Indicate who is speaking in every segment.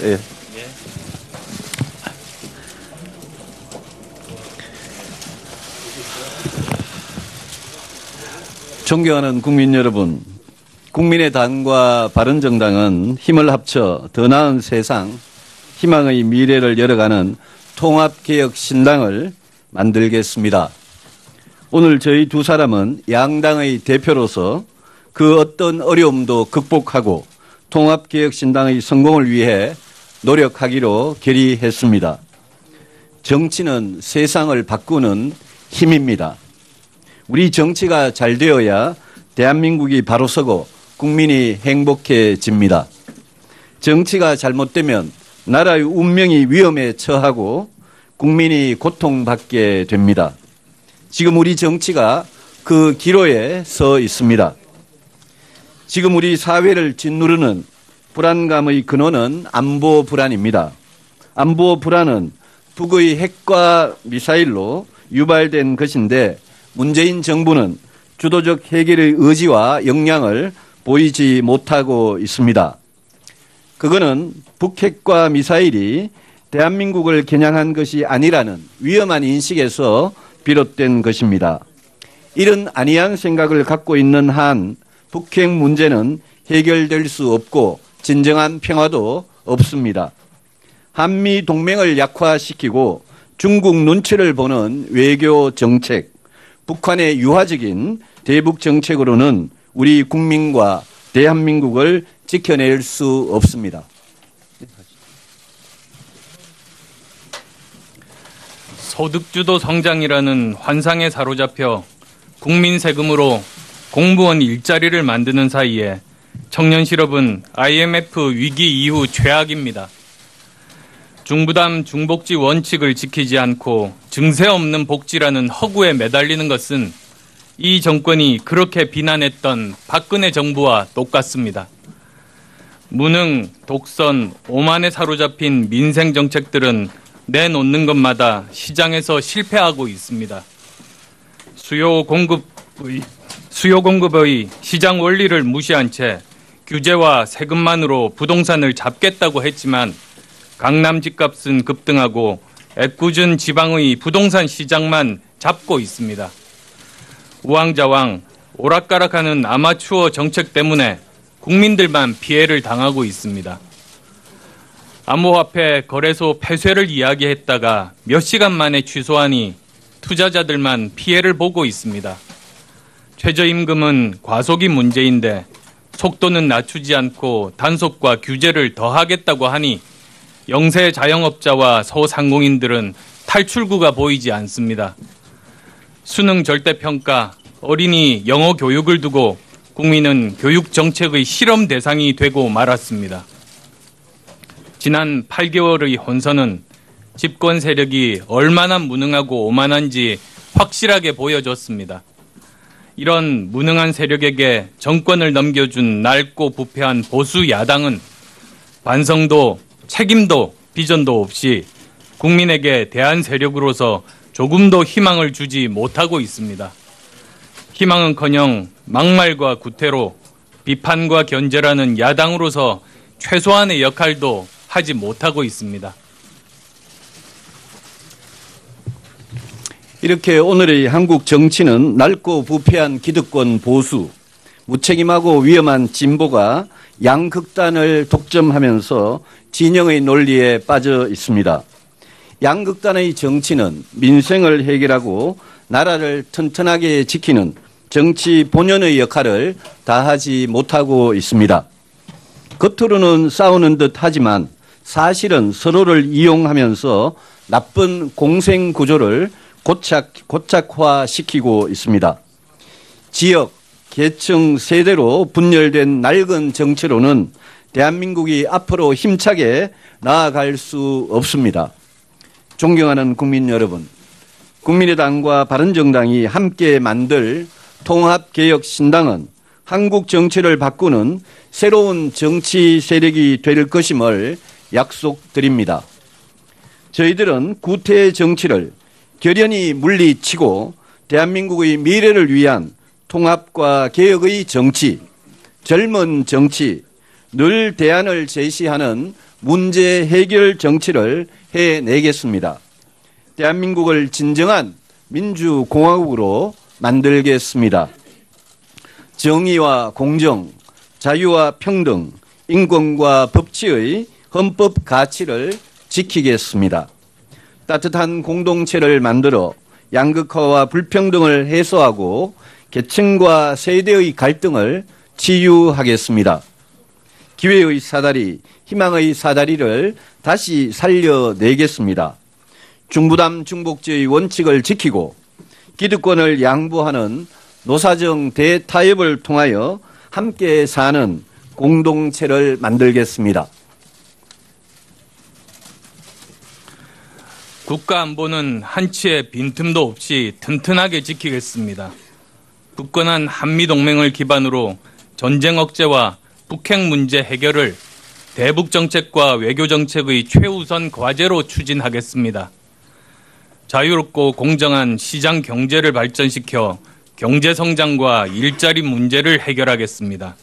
Speaker 1: 예. 존경하는 국민 여러분, 국민의당과 바른정당은 힘을 합쳐 더 나은 세상, 희망의 미래를 열어가는 통합개혁신당을 만들겠습니다. 오늘 저희 두 사람은 양당의 대표로서 그 어떤 어려움도 극복하고 통합개혁신당의 성공을 위해 노력하기로 결의했습니다. 정치는 세상을 바꾸는 힘입니다. 우리 정치가 잘 되어야 대한민국이 바로 서고 국민이 행복해집니다. 정치가 잘못되면 나라의 운명이 위험에 처하고 국민이 고통받게 됩니다. 지금 우리 정치가 그 기로에 서 있습니다. 지금 우리 사회를 짓누르는 불안감의 근원은 안보 불안입니다. 안보 불안은 북의 핵과 미사일로 유발된 것인데 문재인 정부는 주도적 해결의 의지와 역량을 보이지 못하고 있습니다. 그거는 북핵과 미사일이 대한민국을 겨냥한 것이 아니라는 위험한 인식에서 비롯된 것입니다. 이런 안이한 생각을 갖고 있는 한 북핵 문제는 해결될 수 없고 진정한 평화도 없습니다. 한미 동맹을 약화시키고 중국 눈치를 보는 외교 정책, 북한의 유화적인 대북 정책으로는 우리 국민과 대한민국을 지켜낼 수 없습니다.
Speaker 2: 소득주도 성장이라는 환상에 사로잡혀 국민 세금으로 공무원 일자리를 만드는 사이에 청년 실업은 IMF 위기 이후 최악입니다. 중부담 중복지 원칙을 지키지 않고 증세 없는 복지라는 허구에 매달리는 것은 이 정권이 그렇게 비난했던 박근혜 정부와 똑같습니다. 무능, 독선, 오만에 사로잡힌 민생 정책들은 내놓는 것마다 시장에서 실패하고 있습니다. 수요 공급의 시장 원리를 무시한 채 규제와 세금만으로 부동산을 잡겠다고 했지만 강남 집값은 급등하고 애꿎은 지방의 부동산 시장만 잡고 있습니다. 우왕좌왕 오락가락하는 아마추어 정책 때문에 국민들만 피해를 당하고 있습니다. 암호화폐 거래소 폐쇄를 이야기했다가 몇 시간 만에 취소하니 투자자들만 피해를 보고 있습니다. 최저임금은 과속이 문제인데 속도는 낮추지 않고 단속과 규제를 더하겠다고 하니 영세 자영업자와 소상공인들은 탈출구가 보이지 않습니다. 수능 절대평가, 어린이 영어 교육을 두고 국민은 교육 정책의 실험 대상이 되고 말았습니다. 지난 8개월의 혼선은 집권 세력이 얼마나 무능하고 오만한지 확실하게 보여줬습니다. 이런 무능한 세력에게 정권을 넘겨준 낡고 부패한 보수 야당은 반성도 책임도 비전도 없이 국민에게 대한 세력으로서 조금도 희망을 주지 못하고 있습니다. 희망은커녕 막말과 구태로 비판과 견제라는 야당으로서 최소한의 역할도 하지 못하고 있습니다.
Speaker 1: 이렇게 오늘의 한국 정치는 낡고 부패한 기득권 보수, 무책임하고 위험한 진보가 양극단을 독점하면서 진영의 논리에 빠져 있습니다. 양극단의 정치는 민생을 해결하고 나라를 튼튼하게 지키는 정치 본연의 역할을 다하지 못하고 있습니다. 겉으로는 싸우는 듯 하지만 사실은 서로를 이용하면서 나쁜 공생 구조를 고착화시키고 있습니다. 지역, 계층, 세대로 분열된 낡은 정치로는 대한민국이 앞으로 힘차게 나아갈 수 없습니다. 존경하는 국민 여러분, 국민의당과 바른정당이 함께 만들 통합개혁신당은 한국 정치를 바꾸는 새로운 정치 세력이 될 것임을 약속드립니다. 저희들은 구태 정치를 결연히 물리치고 대한민국의 미래를 위한 통합과 개혁의 정치, 젊은 정치, 늘 대안을 제시하는 문제 해결 정치를 해내겠습니다. 대한민국을 진정한 민주공화국으로 만들겠습니다. 정의와 공정, 자유와 평등, 인권과 법치의 헌법 가치를 지키겠습니다. 따뜻한 공동체를 만들어 양극화와 불평등을 해소하고 계층과 세대의 갈등을 치유하겠습니다. 기회의 사다리, 희망의 사다리를 다시 살려내겠습니다. 중부담 중복지의 원칙을 지키고 기득권을 양보하는 노사정 대타협을 통하여 함께 사는 공동체를 만들겠습니다.
Speaker 2: 국가안보는 한치의 빈틈도 없이 튼튼하게 지키겠습니다. 굳건한 한미동맹을 기반으로 전쟁 억제와 북핵 문제 해결을 대북정책과 외교정책의 최우선 과제로 추진하겠습니다. 자유롭고 공정한 시장 경제를 발전시켜 경제성장과 일자리 문제를 해결하겠습니다.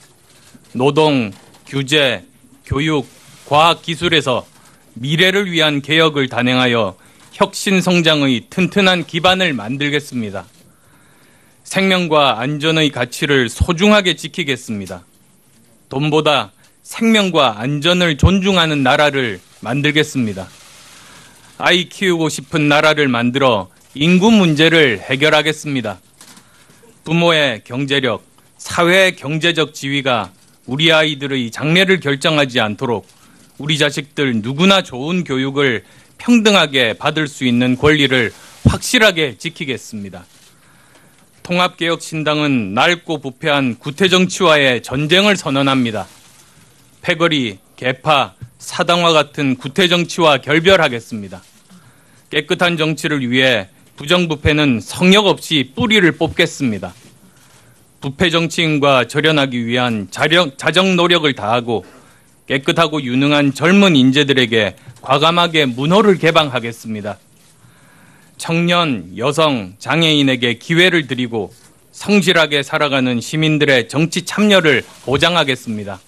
Speaker 2: 노동, 규제, 교육, 과학기술에서 미래를 위한 개혁을 단행하여 혁신성장의 튼튼한 기반을 만들겠습니다. 생명과 안전의 가치를 소중하게 지키겠습니다. 돈보다 생명과 안전을 존중하는 나라를 만들겠습니다. 아이 키우고 싶은 나라를 만들어 인구 문제를 해결하겠습니다. 부모의 경제력, 사회의 경제적 지위가 우리 아이들의 장래를 결정하지 않도록 우리 자식들 누구나 좋은 교육을 평등하게 받을 수 있는 권리를 확실하게 지키겠습니다. 통합개혁신당은 낡고 부패한 구태정치와의 전쟁을 선언합니다. 패거리, 개파, 사당화 같은 구태정치와 결별하겠습니다. 깨끗한 정치를 위해 부정부패는 성역 없이 뿌리를 뽑겠습니다. 부패 정치인과 절연하기 위한 자정 노력을 다하고 깨끗하고 유능한 젊은 인재들에게 과감하게 문호를 개방하겠습니다. 청년, 여성, 장애인에게 기회를 드리고 성실하게 살아가는 시민들의 정치 참여를 보장하겠습니다.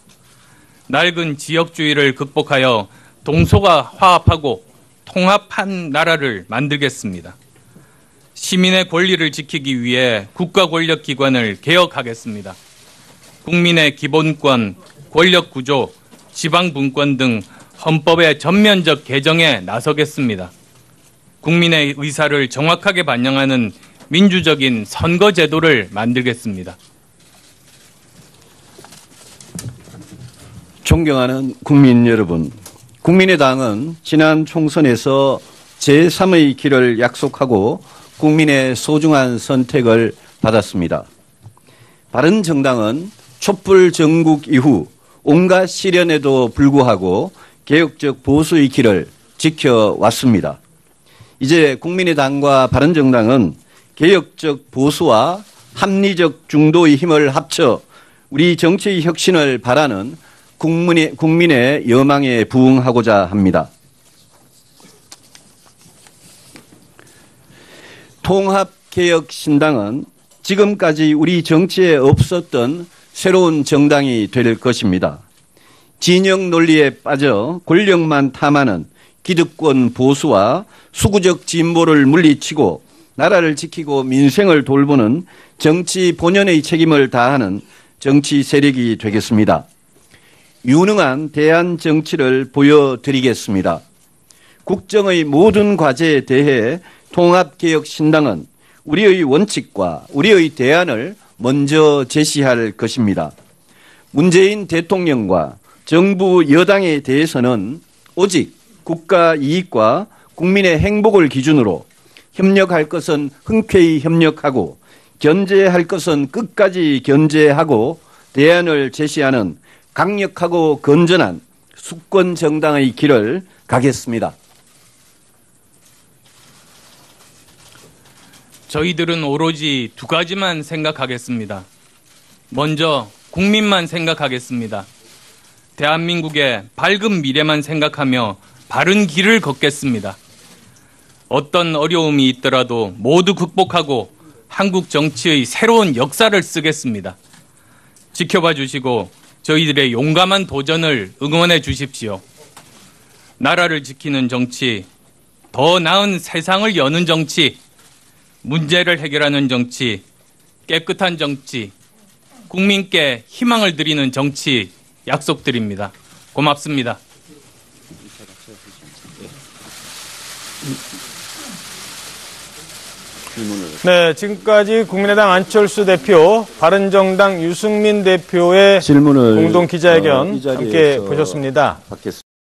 Speaker 2: 낡은 지역주의를 극복하여 동서가 화합하고 통합한 나라를 만들겠습니다. 시민의 권리를 지키기 위해 국가 권력기관을 개혁하겠습니다. 국민의 기본권, 권력구조, 지방분권 등 헌법의 전면적 개정에 나서겠습니다. 국민의 의사를 정확하게 반영하는 민주적인 선거제도를 만들겠습니다.
Speaker 1: 존경하는 국민 여러분, 국민의당은 지난 총선에서 제3의 길을 약속하고 국민의 소중한 선택을 받았습니다. 바른정당은 촛불 전국 이후 온갖 시련에도 불구하고 개혁적 보수의 길을 지켜왔습니다. 이제 국민의당과 바른정당은 개혁적 보수와 합리적 중도의 힘을 합쳐 우리 정치의 혁신을 바라는 국민의 여망에 부응하고자 합니다. 통합개혁신당은 지금까지 우리 정치에 없었던 새로운 정당이 될 것입니다. 진영 논리에 빠져 권력만 탐하는 기득권 보수와 수구적 진보를 물리치고 나라를 지키고 민생을 돌보는 정치 본연의 책임을 다하는 정치 세력이 되겠습니다. 유능한 대안 정치를 보여드리겠습니다. 국정의 모든 과제에 대해 통합개혁신당은 우리의 원칙과 우리의 대안을 먼저 제시할 것입니다. 문재인 대통령과 정부 여당에 대해서는 오직 국가 이익과 국민의 행복을 기준으로 협력할 것은 흔쾌히 협력하고 견제할 것은 끝까지 견제하고 대안을 제시하는 강력하고 건전한 수권 정당의 길을 가겠습니다.
Speaker 2: 저희들은 오로지 두 가지만 생각하겠습니다. 먼저 국민만 생각하겠습니다. 대한민국의 밝은 미래만 생각하며 바른 길을 걷겠습니다. 어떤 어려움이 있더라도 모두 극복하고 한국 정치의 새로운 역사를 쓰겠습니다. 지켜봐 주시고 저희들의 용감한 도전을 응원해 주십시오. 나라를 지키는 정치, 더 나은 세상을 여는 정치, 문제를 해결하는 정치, 깨끗한 정치, 국민께 희망을 드리는 정치 약속드립니다. 고맙습니다.
Speaker 3: 네, 지금까지 국민의당 안철수 대표, 바른정당 유승민 대표의
Speaker 1: 질문을
Speaker 3: 공동 기자회견
Speaker 1: 이 자리에서
Speaker 3: 함께 보셨습니다.
Speaker 1: 받겠습니다.